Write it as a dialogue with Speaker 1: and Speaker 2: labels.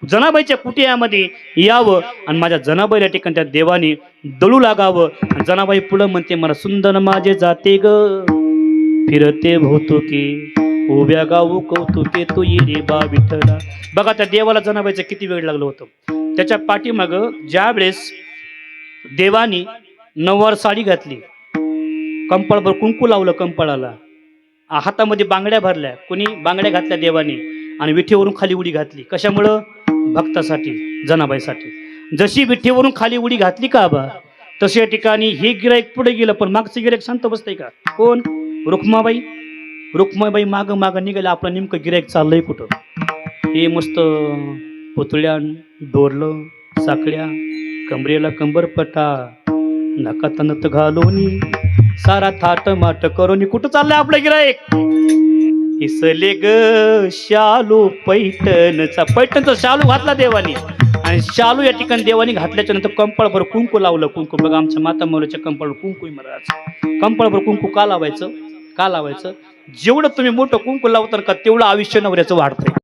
Speaker 1: जनाबाईच्या कुटियामध्ये यावं आणि माझ्या जनाबाईला ठिकाणी त्या देवाने दळू लागावं. आणि जनाबाई पुढं म्हणते, मला सुंदर माझे जाते ग फिरते भोवतुके, उभ्या गाऊ कौतुके तू ये बा विठ्ठला. बघा त्या देवाला जनाबाईचं किती वेळ लागलं होतं. त्याच्या पाठीमाग ज्या वेळेस देवानी नववार साडी घातली, कंपाळभर कुंकू लावलं कंपाळाला, हातामध्ये बांगड्या भरल्या, कोणी बांगड्या घातल्या देवाने, आणि विठेवरून खाली उडी घातली. कशामुळं? भक्तासाठी, जनाबाईसाठी. जशी विठेवरून खाली उडी घातली का बा, तशा ठिकाणी हे गिराईक पुढे गेलं, पण मागचं गिराईक शांत बसतंय का? कोण? रुक्माबाई. रुक्माबाई माग माग निघालं. आपलं नेमकं गिराईक चाललंय कुठं? हे मस्त पुतळ्या, डोरलं, साकड्या, कमरेला कंबरपटा, नाकात नथ घालून, सारा थाट माट करून कुठं चाललंय आपलं गिराईक? इसले ग शालू पैठणचा, पैठणचा शालू घातला देवानी. आणि शालू या ठिकाणी देवानी घातल्याच्या नंतर कंपाळभर कुंकू लावलं. कुंकू बघा, आमच्या माता मौल्याच्या कंपाळभर कुंकू महाराज. कंपाळभर कुंकू का लावायचं? का लावायचं? जेवढं तुम्ही मोठं कुंकू लावता का तेवढं आयुष्य नवऱ्याचं वाढतंय.